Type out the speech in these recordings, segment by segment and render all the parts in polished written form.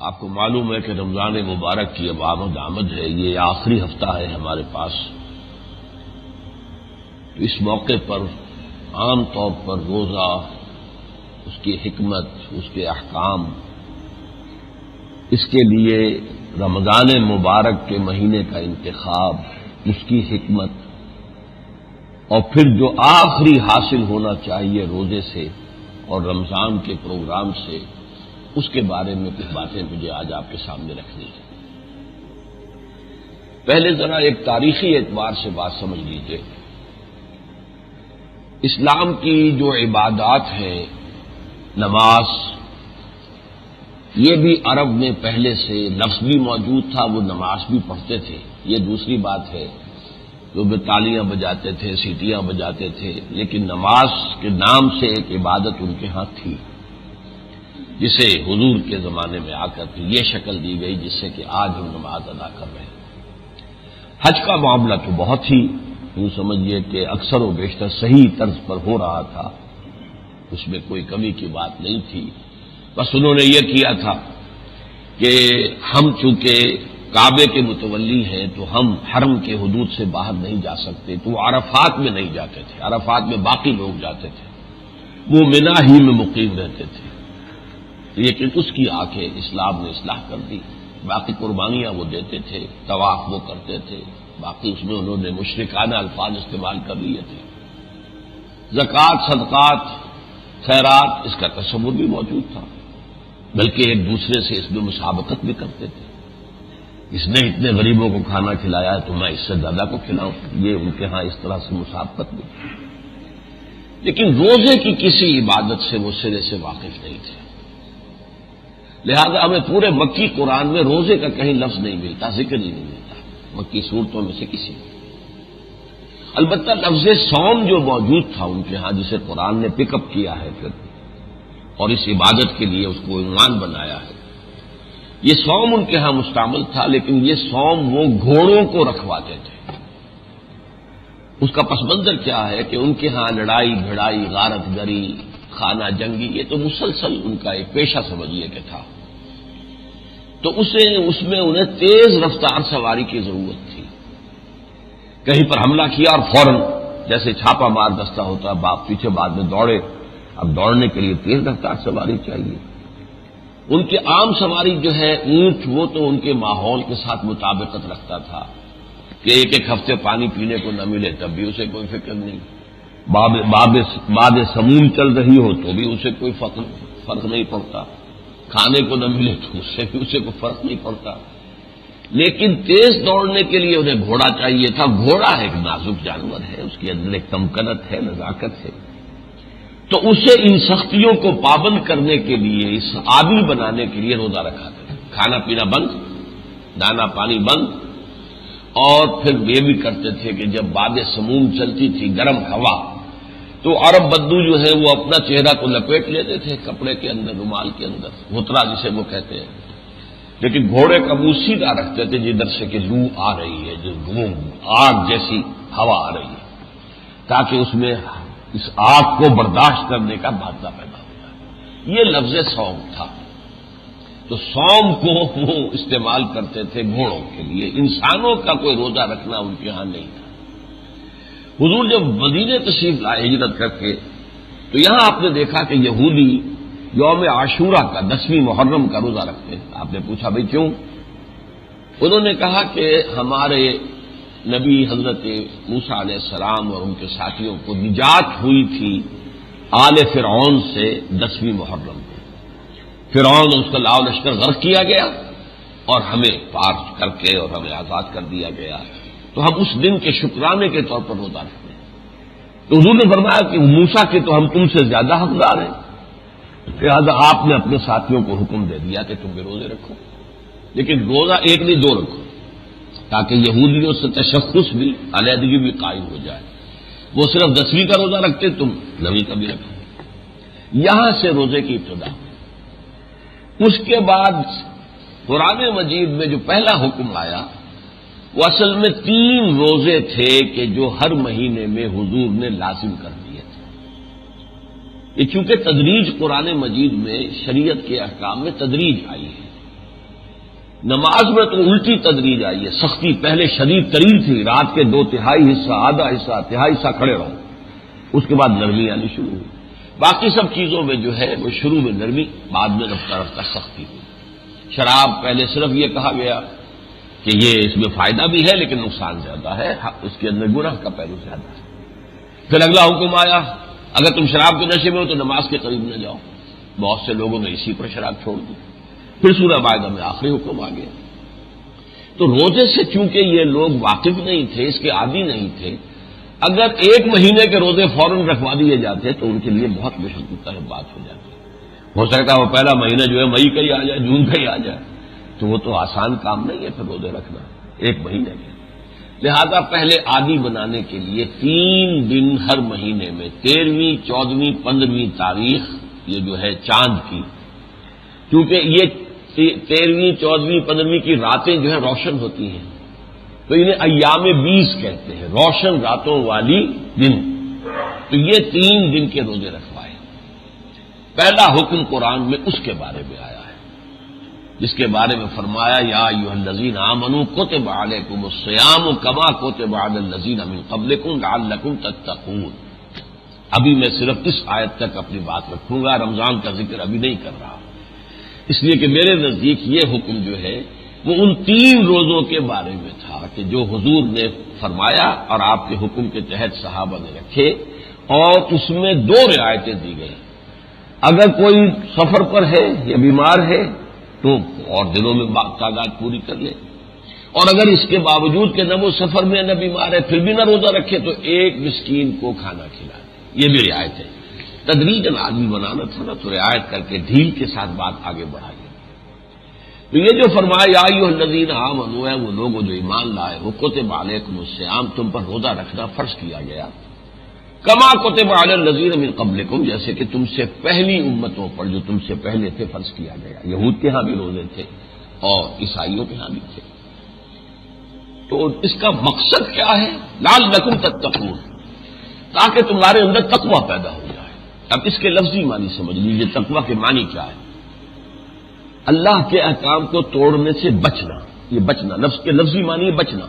آپ کو معلوم ہے کہ رمضان مبارک کی اب آمد ہے، یہ آخری ہفتہ ہے ہمارے پاس. تو اس موقع پر عام طور پر روزہ، اس کی حکمت، اس کے احکام، اس کے لیے رمضان مبارک کے مہینے کا انتخاب، اس کی حکمت، اور پھر جو آخری حاصل ہونا چاہیے روزے سے اور رمضان کے پروگرام سے، اس کے بارے میں کچھ باتیں مجھے آج آپ کے سامنے رکھنی ہے. پہلے ذرا ایک تاریخی اعتبار سے بات سمجھ لیجیے. اسلام کی جو عبادات ہیں، نماز، یہ بھی عرب میں پہلے سے لفظ بھی موجود تھا، وہ نماز بھی پڑھتے تھے. یہ دوسری بات ہے، جو بھی تالیاں بجاتے تھے، سیٹیاں بجاتے تھے، لیکن نماز کے نام سے ایک عبادت ان کے ہاں تھی، جسے حضور کے زمانے میں آ کر یہ شکل دی گئی جس سے کہ آج ہم نماز ادا کر رہے ہیں. حج کا معاملہ تو بہت ہی یوں سمجھیے کہ اکثر و بیشتر صحیح طرز پر ہو رہا تھا، اس میں کوئی کمی کی بات نہیں تھی. بس انہوں نے یہ کیا تھا کہ ہم چونکہ کعبے کے متولی ہیں تو ہم حرم کے حدود سے باہر نہیں جا سکتے، تو عرفات میں نہیں جاتے تھے. عرفات میں باقی لوگ جاتے تھے، وہ منا ہی میں مقیم رہتے تھے. لیکن اس کی آنکھیں اسلام نے اصلاح کر دی. باقی قربانیاں وہ دیتے تھے، طواف وہ کرتے تھے، باقی اس میں انہوں نے مشرکانہ الفاظ استعمال کر لیے تھے. زکوٰۃ، صدقات، خیرات، اس کا تصور بھی موجود تھا، بلکہ ایک دوسرے سے اس میں مسابقت بھی کرتے تھے. اس نے اتنے غریبوں کو کھانا کھلایا ہے تو میں اس سے زیادہ کو کھلاؤں، یہ ان کے ہاں اس طرح سے مسابقت بھی. لیکن روزے کی کسی عبادت سے وہ سرے سے واقف نہیں تھے. لہذا ہمیں پورے مکی قرآن میں روزے کا کہیں لفظ نہیں ملتا، ذکر ہی نہیں ملتا مکی صورتوں میں سے کسی میں. البتہ لفظ صوم جو موجود تھا ان کے ہاں، جسے قرآن نے پک اپ کیا ہے پھر اور اس عبادت کے لیے اس کو عنوان بنایا ہے، یہ صوم ان کے ہاں مستعمل تھا. لیکن یہ صوم وہ گھوڑوں کو رکھواتے تھے. اس کا پس منظر کیا ہے کہ ان کے ہاں لڑائی بھڑائی، غارت گری، خانہ جنگی، یہ تو مسلسل ان کا ایک پیشہ سمجھیے کہ تھا. تو اس میں انہیں تیز رفتار سواری کی ضرورت تھی. کہیں پر حملہ کیا اور فوراً جیسے چھاپا مار دستہ ہوتا، باپ پیچھے بعد میں دوڑے. اب دوڑنے کے لیے تیز رفتار سواری چاہیے. ان کی عام سواری جو ہے اونٹ، وہ تو ان کے ماحول کے ساتھ مطابقت رکھتا تھا کہ ایک ہفتے پانی پینے کو نہ ملے تب بھی اسے کوئی فکر نہیں، باد سموم چل رہی ہو تو بھی اسے کوئی فرق نہیں پڑتا، کھانے کو نہ ملے تو اس سے بھی اسے کوئی فرق نہیں پڑتا. لیکن تیز دوڑنے کے لیے انہیں گھوڑا چاہیے تھا. گھوڑا ایک نازک جانور ہے، اس کے اندر ایک تمکنت ہے، نزاکت ہے. تو اسے ان سختیوں کو پابند کرنے کے لیے، اس عادی بنانے کے لیے روزہ رکھا تھا. کھانا پینا بند، دانا پانی بند. اور پھر یہ بھی کرتے تھے کہ جب باد سموم چلتی تھی، گرم ہوا، تو عرب بدو جو ہے وہ اپنا چہرہ کو لپیٹ لیتے تھے کپڑے کے اندر، رومال کے اندر، غترا جسے وہ کہتے ہیں. لیکن گھوڑے کا منہ سیدھا رکھتے تھے جدھر سے کہ لو آ رہی ہے، جو آگ جیسی ہوا آ رہی ہے، تاکہ اس میں اس آگ کو برداشت کرنے کا مادہ پیدا ہو جائے. یہ لفظ صوم تھا. تو صوم کو وہ استعمال کرتے تھے گھوڑوں کے لیے. انسانوں کا کوئی روزہ رکھنا ان کے ہاں نہیں تھا. حضور جب مدینے تشریف لائے ہجرت کر کے، تو یہاں آپ نے دیکھا کہ یہودی یوم عاشورہ کا 10ویں محرم کا روزہ رکھتے ہیں. آپ نے پوچھا بھئی کیوں؟ انہوں نے کہا کہ ہمارے نبی حضرت موسیٰ علیہ السلام اور ان کے ساتھیوں کو نجات ہوئی تھی آل فرعون سے 10ویں محرم کو. فرعون اس کا لاؤ لشکر غرق کیا گیا اور ہمیں پار کر کے اور ہمیں آزاد کر دیا گیا، تو ہم اس دن کے شکرانے کے طور پر روزہ رکھتے ہیں. تو حضور نے فرمایا کہ موسیٰ کے تو ہم تم سے زیادہ حقدار ہیں، لہٰذا آپ نے اپنے ساتھیوں کو حکم دے دیا کہ تم بھی روزے رکھو. لیکن روزہ ایک نہیں، 2 رکھو، تاکہ یہودیوں سے تشخص بھی، علیحدگی بھی قائم ہو جائے. وہ صرف 10ویں کا روزہ رکھتے، تم 9ویں کا بھی رکھو. یہاں سے روزے کی ابتدا. اس کے بعد قرآن مجید میں جو پہلا حکم آیا وہ اصل میں 3 روزے تھے کہ جو ہر مہینے میں حضور نے لازم کر دیے تھے. یہ چونکہ تدریج قرآن مجید میں شریعت کے احکام میں تدریج آئی ہے، نماز میں تو الٹی تدریج آئی ہے، سختی پہلے شدید ترین تھی، رات کے 2/3 حصہ، آدھا حصہ، تہائی حصہ کھڑے رہو، اس کے بعد نرمی آنی شروع ہوئی۔ باقی سب چیزوں میں جو ہے وہ شروع میں نرمی، بعد میں رفتہ رفتہ سختی ہوئی۔ شراب پہلے صرف یہ کہا گیا کہ یہ اس میں فائدہ بھی ہے لیکن نقصان زیادہ ہے، اس کے اندر گناہ کا پہلو زیادہ ہے۔ پھر اگلا حکم آیا اگر تم شراب کے نشے میں ہو تو نماز کے قریب نہ جاؤ، بہت سے لوگوں نے اسی پر شراب چھوڑ دی۔ پھر سورہ مائدہ میں آخری حکم آ گیا۔ تو روزے سے چونکہ یہ لوگ واقف نہیں تھے، اس کے عادی نہیں تھے، اگر 1 مہینے کے روزے فوراً رکھوا دیے جاتے تو ان کے لیے بہت مشقت طرح بات ہو جاتی۔ ہو سکتا ہے وہ پہلا مہینہ جو ہے مئی کا ہی آ جائے، جون کا ہی آ جائے، تو وہ تو آسان کام نہیں ہے پھر روزے رکھنا 1 مہینے کے۔ لہذا پہلے عادی بنانے کے لیے 3 دن ہر مہینے میں 13ویں، 14ویں، 15ویں تاریخ یہ جو ہے چاند کی، کیونکہ یہ 13ویں، 14ویں، 15ویں کی راتیں جو ہے روشن ہوتی ہیں تو انہیں ایام 20 کہتے ہیں، روشن راتوں والی دن۔ تو یہ 3 دن کے روزے رکھوائے۔ پہلا حکم قرآن میں اس کے بارے میں آیا ہے، جس کے بارے میں فرمایا یا ایھا الذین آمنوا کتب علیکم الصیام کما کتب علی الذین من قبلکم لعلکم تتقون۔ ابھی میں صرف اس آیت تک اپنی بات رکھوں گا، رمضان کا ذکر ابھی نہیں کر رہا، اس لیے کہ میرے نزدیک یہ حکم جو ہے وہ ان 3 روزوں کے بارے میں تھا کہ جو حضور نے فرمایا اور آپ کے حکم کے تحت صحابہ نے رکھے، اور اس میں 2 رعایتیں دی گئی۔ اگر کوئی سفر پر ہے یا بیمار ہے تو اور دنوں میں تعداد پوری کر لے، اور اگر اس کے باوجود کہ نہ وہ سفر میں نہ بیمار ہے پھر بھی نہ روزہ رکھے تو 1 مسکین کو کھانا کھلا دے۔ یہ بھی رعایت ہے، تدریجاً آدمی بنانا تھا نا، تو رعایت کر کے ڈھیل کے ساتھ بات آگے بڑھائی۔ تو یہ جو فرمایا یا ایھا الذین آمنوا ہے، وہ لوگ جو ایمان لائے ہو، کتب علیکم الصیام، تم پر روزہ رکھنا فرض کیا گیا، کما کتب علی الذین من قبلکم، جیسے کہ تم سے پہلی امتوں پر جو تم سے پہلے تھے فرض کیا گیا۔ یہود کے ہاں بھی روزے تھے اور عیسائیوں کے ہاں بھی تھے۔ تو اس کا مقصد کیا ہے؟ لعلکم تتقون، تاکہ تمہارے اندر تقوی پیدا ہو جائے۔ اب اس کے لفظی معنی سمجھ لیجیے، تقوی کے معنی کیا ہے؟ اللہ کے احکام کو توڑنے سے بچنا، یہ بچنا، لفظ کے لفظی معنی ہے بچنا۔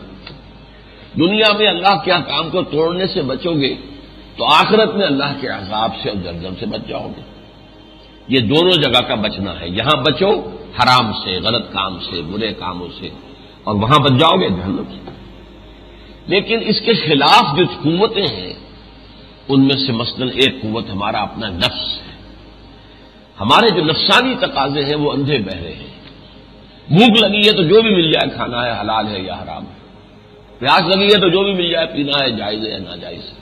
دنیا میں اللہ کے احکام کو توڑنے سے بچو گے تو آخرت میں اللہ کے عذاب سے اور جہنم سے بچ جاؤ گے۔ یہ دونوں جگہ کا بچنا ہے، یہاں بچو حرام سے، غلط کام سے، برے کاموں سے، اور وہاں بچ جاؤ گے جہنم سے۔ لیکن اس کے خلاف جو قوتیں ہیں ان میں سے مثلاً ایک قوت ہمارا اپنا نفس ہے۔ ہمارے جو نفسانی تقاضے ہیں وہ اندھے بہرے ہیں۔ بھوک لگی ہے تو جو بھی مل جائے کھانا ہے، حلال ہے یا حرام ہے۔ پیاس لگی ہے تو جو بھی مل جائے پینا ہے، جائز ہے یا ناجائز ہے۔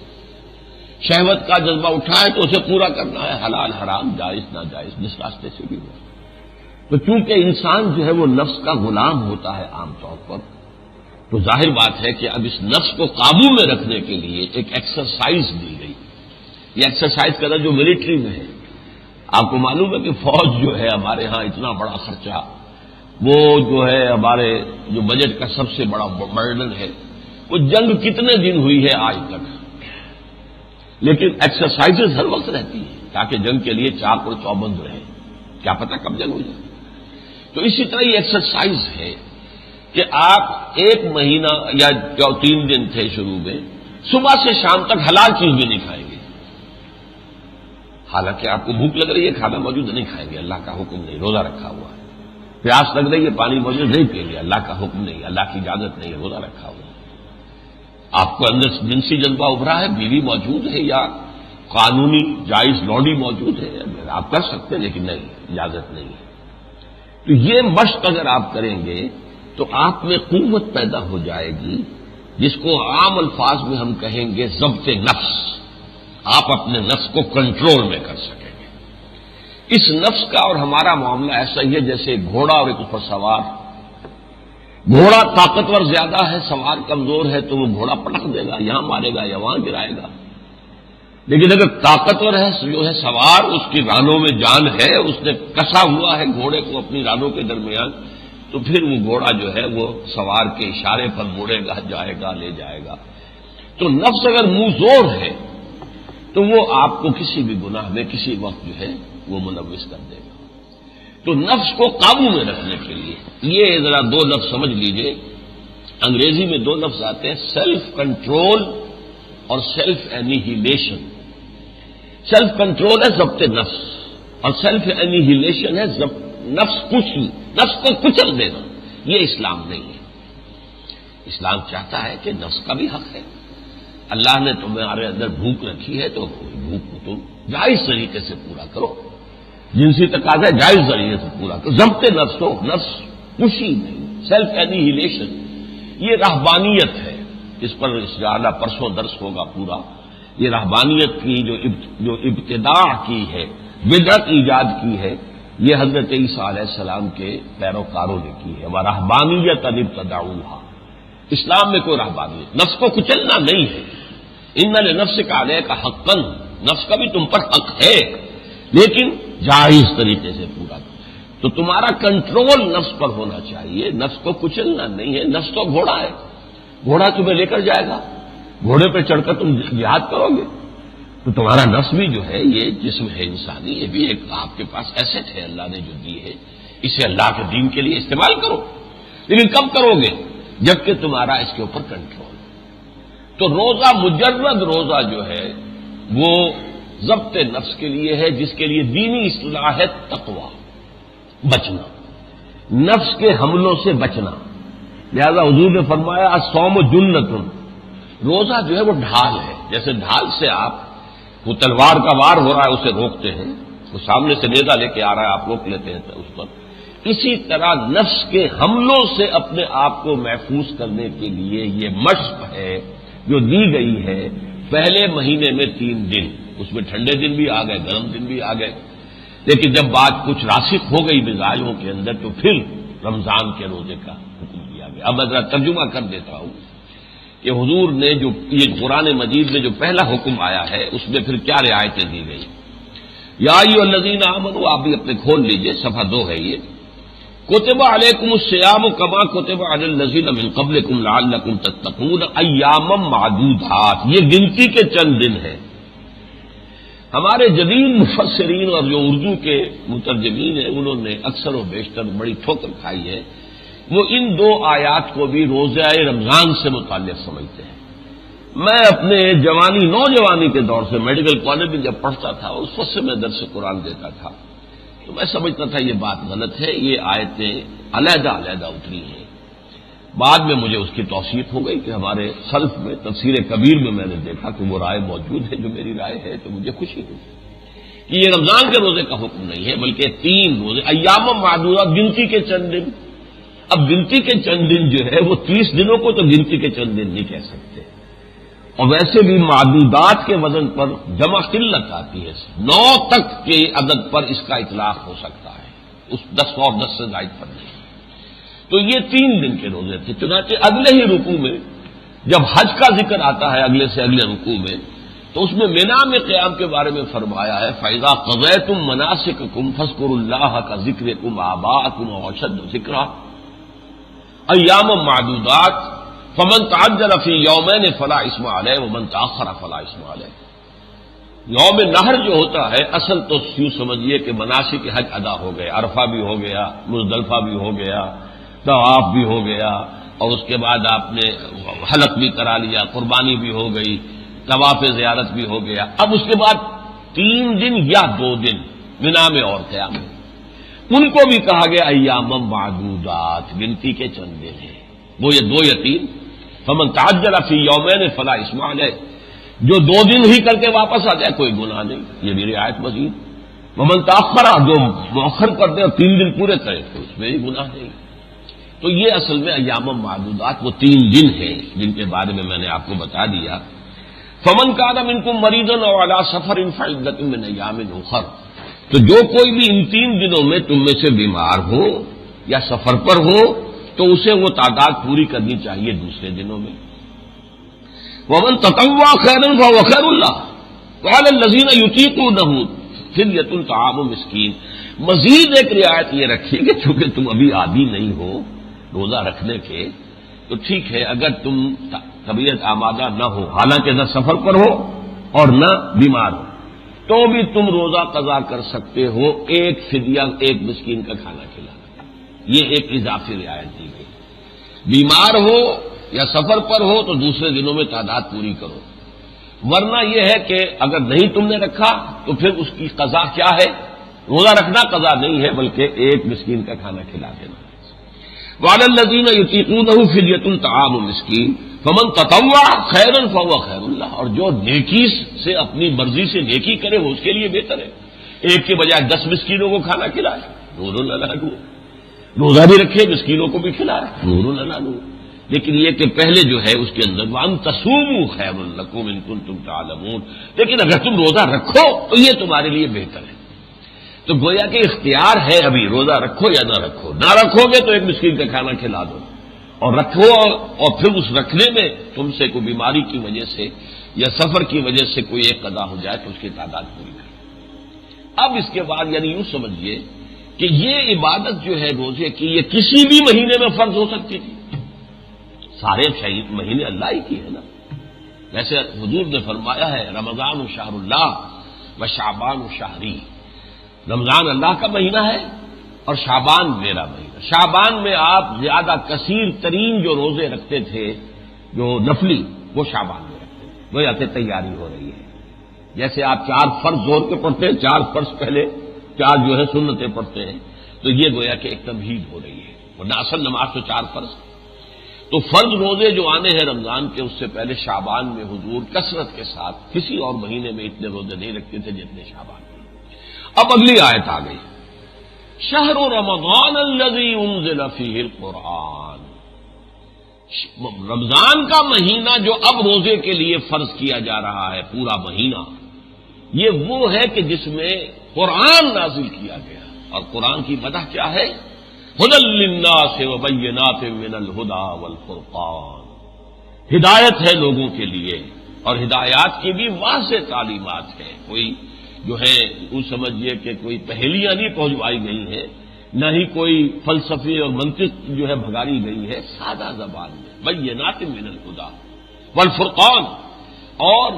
شہوت کا جذبہ اٹھا ہے تو اسے پورا کرنا ہے، حلال حرام، جائز ناجائز، جس راستے سے بھی ہو۔ تو چونکہ انسان جو ہے وہ نفس کا غلام ہوتا ہے عام طور پر، تو ظاہر بات ہے کہ اب اس نفس کو قابو میں رکھنے کے لیے ایک ایکسرسائز دی گئی۔ یہ ایکسرسائز کا جو ملٹری میں ہے، آپ کو معلوم ہے کہ فوج جو ہے ہمارے ہاں اتنا بڑا خرچہ، وہ جو ہے ہمارے جو بجٹ کا سب سے بڑا برڈن ہے، وہ جنگ کتنے دن ہوئی ہے آج تک، لیکن ایکسرسائزز ہر وقت رہتی ہیں تاکہ جنگ کے لیے چاق اور چوبند رہے، کیا پتہ کب جنگ ہو جائے۔ تو اسی طرح یہ ایکسرسائز ہے کہ آپ 1 مہینہ یا جو 3 دن تھے شروع میں، صبح سے شام تک حلال چیز بھی نہیں کھائیں گے، حالانکہ آپ کو بھوک لگ رہی ہے، کھانا موجود نہیں کھائیں گے، اللہ کا حکم نہیں، روزہ رکھا ہوا ہے۔ پیاس لگ رہی ہے، پانی موجود نہیں پئیں گے، اللہ کا حکم نہیں، اللہ کی اجازت نہیں ہے، روزہ رکھا ہوا ہے۔ آپ کو اندر جنسی جذبہ ابھرا ہے، بیوی موجود ہے یا قانونی جائز لوڈی موجود ہے، آپ کر سکتے ہیں لیکن نہیں، اجازت نہیں ہے۔ تو یہ مشق اگر آپ کریں گے تو آپ میں قوت پیدا ہو جائے گی، جس کو عام الفاظ میں ہم کہیں گے ضبط نفس۔ آپ اپنے نفس کو کنٹرول میں کر سکیں گے۔ اس نفس کا اور ہمارا معاملہ ایسا ہی ہے جیسے ایک گھوڑا اور ایک اوپر سوار۔ گھوڑا طاقتور زیادہ ہے، سوار کمزور ہے تو وہ گھوڑا پٹک دے گا، یہاں مارے گا یا وہاں گرائے گا۔ لیکن اگر طاقتور ہے جو ہے سوار، اس کی رانوں میں جان ہے، اس نے کسا ہوا ہے گھوڑے کو اپنی رانوں کے درمیان، تو پھر وہ گھوڑا جو ہے وہ سوار کے اشارے پر مڑے گا، جائے گا، لے جائے گا۔ تو نفس اگر منہ زور ہے تو وہ آپ کو کسی بھی گناہ میں کسی وقت جو ہے وہ ملوث کر دے گا۔ تو نفس کو قابو میں رکھنے کے لیے یہ ذرا دو لفظ سمجھ لیجئے، انگریزی میں دو لفظ آتے ہیں، سیلف کنٹرول اور سیلف اینیہیلیشن۔ سیلف کنٹرول ہے ضبط نفس، اور سیلف اینیہیلیشن ہے نفس کشی، نفس کو کچل دینا۔ یہ اسلام نہیں ہے۔ اسلام چاہتا ہے کہ نفس کا بھی حق ہے۔ اللہ نے تمہارے اندر بھوک رکھی ہے تو بھوک کو تم جائز طریقے سے پورا کرو، جنسی تقاضا جائز ذریعے سے پورا کرو، ضبط نفس ہو، نفس کشی نہیں، سیلف اینیہیلیشن۔ یہ رہبانیت ہے، اس پر انشاءاللہ پرسوں درس ہوگا پورا۔ یہ رہبانیت کی جو ابتداء کی ہے، بدعت ایجاد کی ہے، یہ حضرت عیسیٰ علیہ السلام کے پیروکاروں نے کی ہے۔ وَرَهْبَانِيَّةً ابْتَدَعُوهَا۔ اسلام میں کوئی رہبانیت، نفس کو کچلنا نہیں ہے۔ ان لنفسک علیک حقا، نفس کا بھی تم پر حق ہے، لیکن جائز طریقے سے پورا کرو۔ تو تمہارا کنٹرول نفس پر ہونا چاہیے، نفس کو کچلنا نہیں ہے۔ نفس تو گھوڑا ہے، گھوڑا تمہیں لے کر جائے گا، گھوڑے پہ چڑھ کر تم جہاد کرو گے۔ تو تمہارا نفس بھی جو ہے، یہ جسم ہے انسانی، یہ بھی ایک آپ کے پاس ایسٹ ہے اللہ نے جو دی ہے، اسے اللہ کے دین کے لیے استعمال کرو، لیکن کب کرو گے؟ جبکہ تمہارا اس کے اوپر کنٹرول۔ تو روزہ، مجرد روزہ جو ہے وہ ضبط نفس کے لیے ہے، جس کے لیے دینی اصطلاح ہے تقوی، بچنا، نفس کے حملوں سے بچنا۔ لہذا حضور نے فرمایا الصوم جنۃ، روزہ جو ہے وہ ڈھال ہے۔ جیسے ڈھال سے آپ وہ تلوار کا وار ہو رہا ہے اسے روکتے ہیں، وہ سامنے سے نیزہ لے کے آ رہا ہے آپ روک لیتے ہیں اس پر، اسی طرح نفس کے حملوں سے اپنے آپ کو محفوظ کرنے کے لیے یہ مشق ہے جو دی گئی ہے۔ پہلے مہینے میں 3 دن، اس میں ٹھنڈے دن بھی آ گئے، گرم دن بھی آ گئے، لیکن جب بات کچھ راسخ ہو گئی مزاجوں کے اندر تو پھر رمضان کے روزے کا حکم دیا گیا۔ اب میں ذرا ترجمہ کر دیتا ہوں کہ حضور نے جو یہ قرآن مجید میں جو پہلا حکم آیا ہے اس میں پھر کیا رعایتیں دی گئی۔ یا ایھا الذین آمنوا، آپ بھی اپنے کھول لیجئے، صفحہ 2 ہے یہ۔ کتب علیکم الصیام کما کتب علی الذین من قبلکم لعلکم تتقون ایاما معدودات، یہ گنتی کے چند دن ہیں۔ ہمارے جدید مفسرین اور جو اردو کے مترجمین ہیں انہوں نے اکثر و بیشتر بڑی ٹھوکر کھائی ہے، وہ ان 2 آیات کو بھی روزہ رمضان سے متعلق سمجھتے ہیں۔ میں اپنے نوجوانی کے دور سے میڈیکل کالج میں جب پڑھتا تھا اس وقت سے میں درس قرآن دیتا تھا، تو میں سمجھتا تھا یہ بات غلط ہے، یہ آیتیں علیحدہ علیحدہ اتری ہیں۔ بعد میں مجھے اس کی توثیق ہو گئی کہ ہمارے سلف میں تفسیر کبیر میں نے دیکھا کہ وہ رائے موجود ہے جو میری رائے ہے، تو مجھے خوشی ہوئی کہ یہ رمضان کے روزے کا حکم نہیں ہے بلکہ 3 روزے، ایام معدودات، گنتی کے چند دن۔ اب گنتی کے چند دن جو ہے وہ 30 دنوں کو تو گنتی کے چند دن نہیں کہہ سکتے، اور ویسے بھی معدودات کے وزن پر جمع قلت آتی ہے، 9 تک کے عدد پر اس کا اطلاق ہو سکتا ہے، اس 10 اور 10 سے زائد پر نہیں۔ تو یہ 3 دن کے روزے تھے۔ چنانچہ اگلے ہی رکوع میں جب حج کا ذکر آتا ہے اگلے سے اگلے رکوع میں، تو اس میں مینا میں قیام کے بارے میں فرمایا ہے فَإِذَا قَضَيْتُم مَّنَاسِكَكُمْ فاذْكُرُوا اللَّهَ كَذِكْرِكُمْ آبَاءَكُمْ أَوْ أَشَدَّ ذِكْرًا ایام معدودات فمن تعجل فی یومین فلا اثم علیہ ومن تأخر فلا اثم علیہ۔ یوم نحر جو ہوتا ہے اصل تو یوں سمجھیے کہ مناسک حج ادا ہو گئے، عرفہ بھی ہو گیا، مزدلفہ بھی ہو گیا، طواف بھی ہو گیا، اور اس کے بعد آپ نے حلق بھی کرا لیا، قربانی بھی ہو گئی، طواف زیارت بھی ہو گیا۔ اب اس کے بعد 3 دن یا 2 دن منا میں اور قیام میں، ان کو بھی کہا گیا ایام معدودات، گنتی کے چند دن ہیں، وہ یہ 2 یا 3۔ فمن تعجل فی یومین فلا اثم علیہ، جو 2 دن ہی کر کے واپس آ جائے کوئی گناہ نہیں، یہ بھی رعایت مزید۔ ومن تاخر، جو مؤخر کر دے اور 3 دن پورے کرے تو اس میں بھی گناہ نہیں۔ تو یہ اصل میں ایام معدودات وہ 3 دن ہیں جن کے بارے میں نے آپ کو بتا دیا۔ فمن کان منکم مریضا او علی سفر فعدۃ من ایام اخر، تو جو کوئی بھی ان 3 دنوں میں تم میں سے بیمار ہو یا سفر پر ہو تو اسے وہ تعداد پوری کرنی چاہیے دوسرے دنوں میں۔ ومن تطوع خیرا فهو خیر اللہ وعلی الذین یطیقونہ فدیۃ طعام مسکین۔ مزید ایک رعایت یہ رکھیے کہ چونکہ تم ابھی عادی نہیں ہو روزہ رکھنے کے، تو ٹھیک ہے اگر تم طبیعت آمادہ نہ ہو، حالانکہ نہ سفر پر ہو اور نہ بیمار ہو، تو بھی تم روزہ قضا کر سکتے ہو، ایک فدیہ، ایک مسکین کا کھانا کھلانا۔ یہ ایک اضافی رعایت دی گئی. بیمار ہو یا سفر پر ہو تو دوسرے دنوں میں تعداد پوری کرو، ورنہ یہ ہے کہ اگر نہیں تم نے رکھا تو پھر اس کی قضا کیا ہے؟ روزہ رکھنا قضا نہیں ہے بلکہ ایک مسکین کا کھانا کھلا دینا. وعلی الذین یطیقونہ فدیۃ طعام مسکین فمن تطوع خیرا فهو خیر اللہ، اور جو نیکی سے اپنی مرضی سے نیکی کرے وہ اس کے لیے بہتر ہے. ایک کے بجائے 10 مسکینوں کو کھانا کھلائے، نور اللہ نور، روزہ بھی رکھے مسکینوں کو بھی کھلائے، نور اللہ نور. لیکن یہ کہ پہلے جو ہے اس کے اندر وَأَن تَصُومُوا خَيْرٌ لَكُمْ إِن كُنتُمْ تَعْلَمُونَ، لیکن اگر تم روزہ رکھو تو یہ تمہارے لیے بہتر ہے. تو گویا کہ اختیار ہے ابھی روزہ رکھو یا نہ رکھو. نہ رکھو گے تو ایک مسکین کا کھانا کھلا دو، اور رکھو اور پھر اس رکھنے میں تم سے کوئی بیماری کی وجہ سے یا سفر کی وجہ سے کوئی ایک قضا ہو جائے تو اس کی تعداد پوری کرو. اب اس کے بعد یعنی یوں سمجھیے کہ یہ عبادت جو ہے روزے کی یہ کسی بھی مہینے میں فرض ہو سکتی تھی. سارے مہینے اللہ ہی کی ہے نا. ویسے حضور نے فرمایا ہے رمضان شہر اللہ و شعبان شہری، رمضان اللہ کا مہینہ ہے اور شعبان میرا مہینہ. شعبان میں آپ زیادہ کثیر ترین جو روزے رکھتے تھے جو نفلی وہ شعبان میں رکھتے تھے. وہ یا کہ تیاری ہو رہی ہے، جیسے آپ 4 فرض زور کے پڑھتے ہیں، 4 فرض پہلے 4 جو ہے سنتیں پڑھتے ہیں، تو یہ گویا کہ ایک تمہید ہو رہی ہے. ورنہ اصل نماز تو 4 فرض. تو فرض روزے جو آنے ہیں رمضان کے اس سے پہلے شعبان میں حضور کثرت کے ساتھ کسی اور مہینے میں اتنے روزے نہیں رکھتے تھے جتنے شعبان میں. اب اگلی آیت آ گئی، شہر رمضان الذی انزل فیہ القرآن. رمضان کا مہینہ جو اب روزے کے لیے فرض کیا جا رہا ہے پورا مہینہ، یہ وہ ہے کہ جس میں قرآن نازل کیا گیا. اور قرآن کی مدح کیا ہے؟ ھدی للناس وبینات من الھدی والفرقان، ہدایت ہے لوگوں کے لیے اور ہدایات کی بھی واضح تعلیمات ہے. کوئی جو ہے وہ سمجھیے کہ کوئی پہیلیاں نہیں پہنچوائی گئی ہیں، نہ ہی کوئی فلسفے اور منطق جو ہے بھگائی گئی ہے. سادہ زبان میں بینات من الھدی والفرقان، اور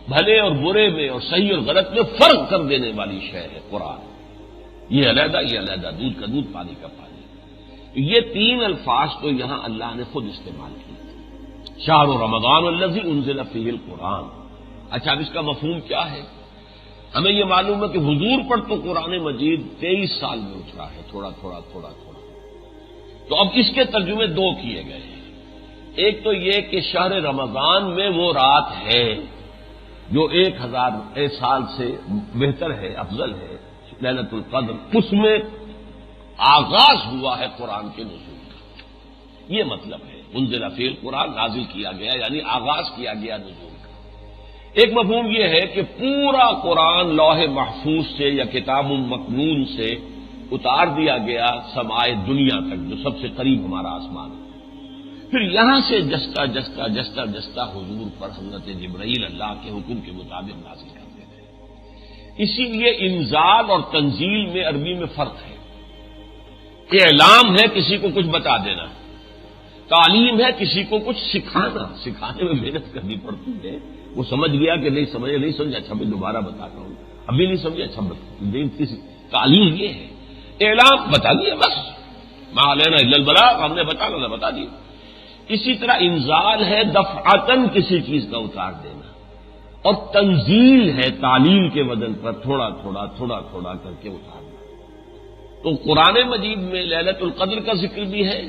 بھلے اور برے میں اور صحیح اور غلط میں فرق کر دینے والی شے ہے قرآن. یہ علیحدہ یہ علیحدہ، دودھ کا دودھ پانی کا پانی. یہ 3 الفاظ تو یہاں اللہ نے خود استعمال کیے. شہر رمضان الذی انزل فیہ القرآن. اچھا اب اس کا مفہوم کیا ہے؟ ہمیں یہ معلوم ہے کہ حضور پر تو قرآن مجید 23 سال میں اترا ہے، تھوڑا تھوڑا تھوڑا تھوڑا. تو اب اس کے ترجمے 2 کیے گئے ہیں. ایک تو یہ کہ شہر رمضان میں وہ رات ہے جو 1000 سال سے بہتر ہے، افضل ہے، لیلۃ القدر. اس میں آغاز ہوا ہے قرآن کے نزول کا، یہ مطلب ہے. انزل فیہ القرآن، نازل کیا گیا یعنی آغاز کیا گیا نزول کا. ایک مفہوم یہ ہے کہ پورا قرآن لوح محفوظ سے یا کتاب مکنون سے اتار دیا گیا سمائے دنیا تک جو سب سے قریب ہمارا آسمان ہے. پھر یہاں سے جستا جستا جستا جستا حضور پر حضرت جبرائیل اللہ کے حکم کے مطابق نازل کرتے تھے. اسی لیے انزال اور تنزیل میں عربی میں فرق ہے. اعلام ہے کسی کو کچھ بتا دینا، تعلیم ہے کسی کو کچھ سکھانا. سکھانے میں محنت کرنی پڑتی ہے. وہ سمجھ گیا کہ نہیں سمجھے، نہیں سمجھا، اچھا میں دوبارہ بتاتا ہوں، ابھی نہیں سمجھے، اچھا تعلیم یہ ہے. اعلام بتا دیا بس، ما علینا الا البلاغ، ہم نے بتا دیا. اسی طرح انزال ہے دفعتاً کسی چیز کا اتار دینا، اور تنزیل ہے تعلیم کے وزن پر تھوڑا تھوڑا تھوڑا تھوڑا کر کے اتارنا. تو قرآن مجید میں لیلۃ القدر کا ذکر بھی ہے.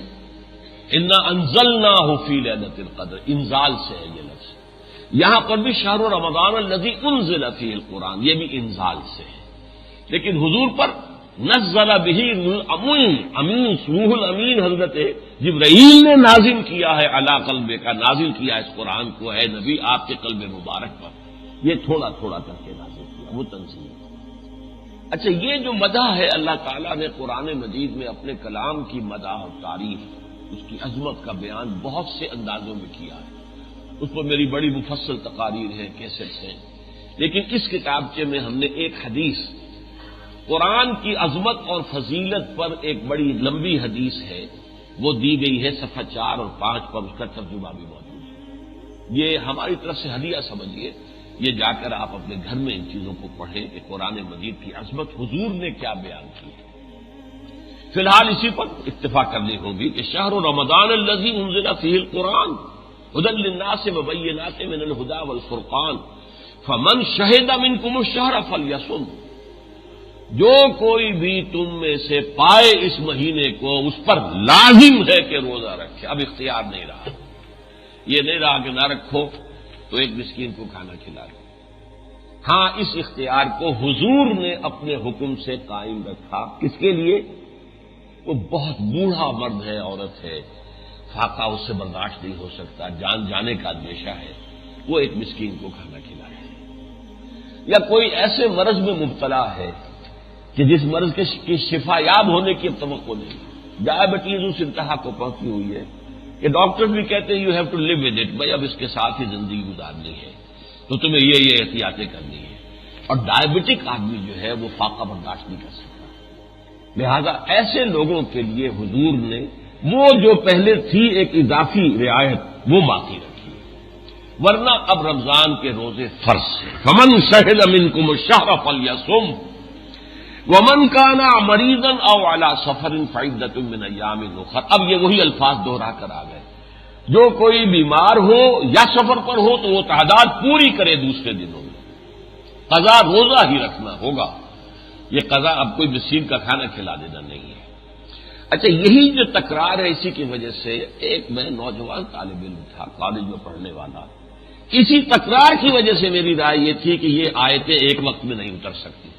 انا انزلناہ فی لیلۃ القدر، انزال سے ہے یہ لفظ. یہاں پر بھی شہر رمضان الذی انزل فیہ القرآن، یہ بھی انزال سے ہے. لیکن حضور پر نزل بہ الامین، امین روح الامین حضرت جبرائیل نے نازل کیا ہے علی قلبے کا، نازل کیا اس قرآن کو ہے نبی آپ کے قلب مبارک پر. یہ تھوڑا تھوڑا کر کے نازل کیا، وہ تنزیل. اچھا یہ جو مدح ہے اللہ تعالیٰ نے قرآن مجید میں اپنے کلام کی مدح اور تعریف، اس کی عظمت کا بیان بہت سے اندازوں میں کیا ہے. اس پر میری بڑی مفصل تقاریر ہے، کیسٹس ہیں. لیکن اس کتابچے میں ہم نے ایک حدیث، قرآن کی عظمت اور فضیلت پر ایک بڑی لمبی حدیث ہے، وہ دی گئی ہے صفحہ 4 اور 5 پر، اس کا ترجمہ بھی موجود ہے. یہ ہماری طرف سے ہدیہ سمجھیے. یہ جا کر آپ اپنے گھر میں ان چیزوں کو پڑھیں کہ قرآن مجید کی عظمت حضور نے کیا بیان کی ہے. فی الحال اسی پر اتفاق کرنی ہوگی کہ شہر رمضان الذی انزل فیہ القرآن ھدی للناس وبینات من الہدی والفرقان فمن شہد منکم الشہر فلیصم، جو کوئی بھی تم میں سے پائے اس مہینے کو اس پر لازم ہے کہ روزہ رکھے۔ اب اختیار نہیں رہا، یہ نہیں رہا کہ نہ رکھو تو ایک مسکین کو کھانا کھلا دو۔ ہاں، اس اختیار کو حضور نے اپنے حکم سے قائم رکھا۔ کس کے لیے؟ وہ بہت بوڑھا مرد ہے، عورت ہے، فاقہ اس سے برداشت نہیں ہو سکتا، جان جانے کا اندیشہ ہے، وہ ایک مسکین کو کھانا کھلا رہے ہیں۔ یا کوئی ایسے مرض میں مبتلا ہے کہ جس مرض کی شفا یاب ہونے کی اب توقع نہیں، ڈائبٹیز اس انتہا کو پہنچی ہوئی ہے کہ ڈاکٹر بھی کہتے ہیں you have to live with it, بھائی اب اس کے ساتھ ہی زندگی گزارنی ہے تو تمہیں یہ احتیاطیں کرنی ہے۔ اور ڈائبٹک آدمی جو ہے وہ فاقہ برداشت نہیں کر سکتا، لہذا ایسے لوگوں کے لیے حضور نے وہ جو پہلے تھی ایک اضافی رعایت وہ باقی رکھی، ورنہ اب رمضان کے روزے فرض ہیں۔ فمن شہد منکم الشہر فلیصم ومن کان مریضا او علی سفر فعدۃ من ایام اخر۔ اب یہ وہی الفاظ دوہرا کر آ گئے، جو کوئی بیمار ہو یا سفر پر ہو تو وہ تعداد پوری کرے دوسرے دنوں میں، قضا روزہ ہی رکھنا ہوگا، یہ قضا اب کوئی مسکین کا کھانا کھلا دینا نہیں ہے۔ اچھا، یہی جو تکرار ہے، اسی کی وجہ سے ایک میں نوجوان طالب علم تھا کالج میں پڑھنے والا، اسی تکرار کی وجہ سے میری رائے یہ تھی کہ یہ آیتیں ایک وقت میں نہیں اتر سکتی۔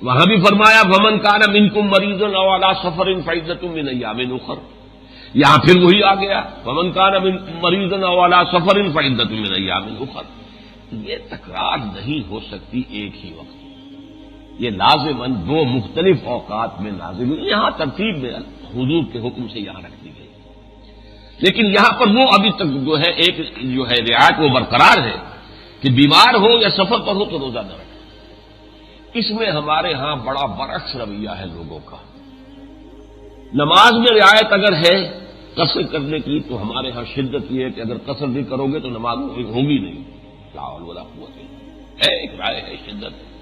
وہاں بھی فرمایا ومن کان منکم مریضا او علی سفر فعدۃ من ایام اخر، یہاں پھر وہی آ گیا ومن کان مریضا او علی سفر فعدۃ من ایام اخر۔ یہ تکرار نہیں ہو سکتی ایک ہی وقت، یہ لازماً دو مختلف اوقات میں لازم، یہاں ترتیب میں حضور کے حکم سے یہاں رکھ دی گئی، لیکن یہاں پر وہ ابھی تک جو ہے ایک جو ہے رعایت وہ برقرار ہے کہ بیمار ہو یا سفر پر ہو تو روزہ نہ رکھے۔ اس میں ہمارے ہاں بڑا برعکس رویہ ہے لوگوں کا۔ نماز میں رعایت اگر ہے قصر کرنے کی تو ہمارے ہاں شدت یہ ہے کہ اگر قصر بھی کرو گے تو نماز ہوگی نہیں، لا حول ولا قوت الا باللہ، ہے ایک رائے ہے، شدت ہے۔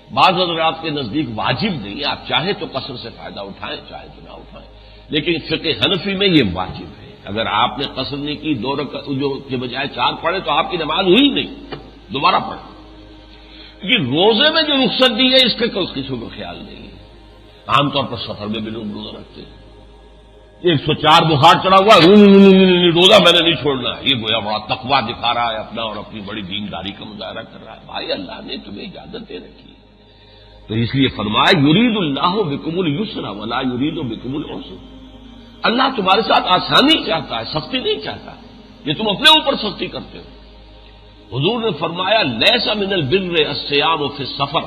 بعض حضرات کے نزدیک واجب نہیں، آپ چاہیں تو قصر سے فائدہ اٹھائیں، چاہیں تو نہ اٹھائیں، لیکن فقہ حنفی میں یہ واجب ہے۔ اگر آپ نے قصر نہیں کی، دو رکعت جو کے بجائے چار پڑھے تو آپ کی نماز ہوئی نہیں، دوبارہ پڑھیں۔ یہ روزے میں جو رخصت دی ہے اس کے کسی کو خیال نہیں ہے۔ عام طور پر سفر میں بھی لوگ روزہ رکھتے ہیں، 104 بخار چڑھا ہوا روزہ میں نے نہیں چھوڑنا ہے، یہ گویا بڑا تقویٰ دکھا رہا ہے اپنا اور اپنی بڑی دینداری کا مظاہرہ کر رہا ہے۔ بھائی اللہ نے تمہیں اجازت دے رکھی ہے، تو اس لیے فرمایا یرید اللہ بکم الیسر ولا یرید بکم العسر، اللہ تمہارے ساتھ آسانی چاہتا ہے، سختی نہیں چاہتا، یہ تم اپنے اوپر سختی کرتے ہو۔ حضور نے فرمایا لیس من البر الصیام فی السفر،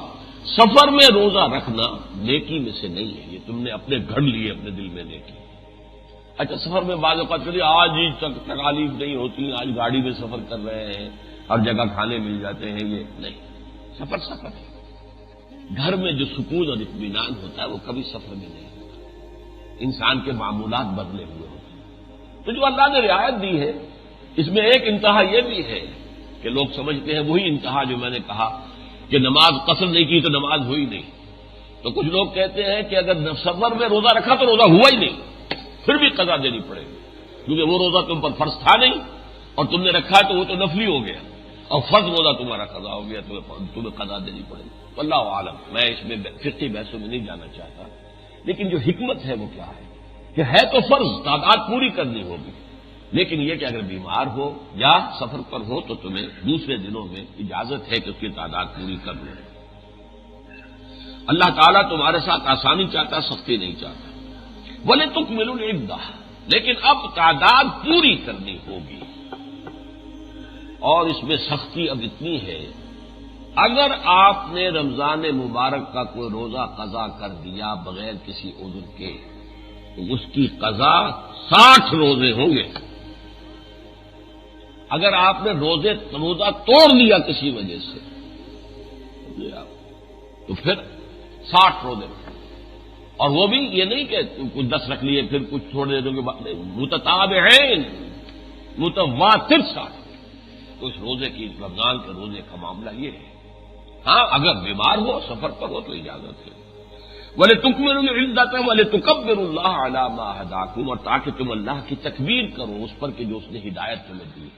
سفر میں روزہ رکھنا نیکی میں سے نہیں ہے، یہ تم نے اپنے گھڑ لیے اپنے دل میں نیکی۔ اچھا، سفر میں بعض اوقات چلیے آج ہی تک تکالیف نہیں ہوتی، آج گاڑی میں سفر کر رہے ہیں، ہر جگہ کھانے مل جاتے ہیں، یہ نہیں، سفر سفر ہے۔ گھر میں جو سکون اور اطمینان ہوتا ہے وہ کبھی سفر میں نہیں ہوتا، انسان کے معمولات بدلے ہوئے ہوتے ہیں۔ تو جو اللہ نے رعایت دی ہے اس میں ایک انتہا یہ بھی ہے کہ لوگ سمجھتے ہیں وہی انتہا جو میں نے کہا کہ نماز قصر نہیں کی تو نماز ہوئی نہیں، تو کچھ لوگ کہتے ہیں کہ اگر سفر میں روزہ رکھا تو روزہ ہوا ہی نہیں، پھر بھی قضا دینی پڑے گی، کیونکہ وہ روزہ تم پر فرض تھا نہیں اور تم نے رکھا تو وہ تو نفلی ہو گیا، اور فرض روزہ تمہارا قضا ہو گیا، تمہیں قضا دینی پڑے گی۔ واللہ عالم، میں اس میں فقہی بحثوں میں نہیں جانا چاہتا، لیکن جو حکمت ہے وہ کیا ہے کہ ہے تو فرض، تعداد پوری کرنی ہوگی، لیکن یہ کہ اگر بیمار ہو یا سفر پر ہو تو تمہیں دوسرے دنوں میں اجازت ہے کہ اس کی تعداد پوری کر لو۔ اللہ تعالیٰ تمہارے ساتھ آسانی چاہتا، سختی نہیں چاہتا۔ وَلِتُكْمِلُوا الْعِدَّةَ، لیکن اب تعداد پوری کرنی ہوگی، اور اس میں سختی اب اتنی ہے، اگر آپ نے رمضان مبارک کا کوئی روزہ قضا کر دیا بغیر کسی عذر کے تو اس کی قضا 60 روزے ہوں گے۔ اگر آپ نے روزہ توڑ لیا کسی وجہ سے تو پھر 60 روزے، اور وہ بھی یہ نہیں کہ کچھ 10 رکھ لیے پھر کچھ چھوڑ دے دو گے، متتابعین متواتر 60۔ تو اس روزے کی، رمضان کے روزے کا معاملہ یہ ہے۔ ہاں اگر بیمار ہو، سفر پر ہو تو اجازت ہے۔ وَلِتُكْمِلُوا الْعِدَّةَ وَلِتُكَبِّرُوا اللَّهَ عَلَىٰ مَا هَدَاكُمْ، اور تاکہ تم اللہ کی تکبیر کرو اس پر کہ جو اس نے ہدایت تمہیں دی.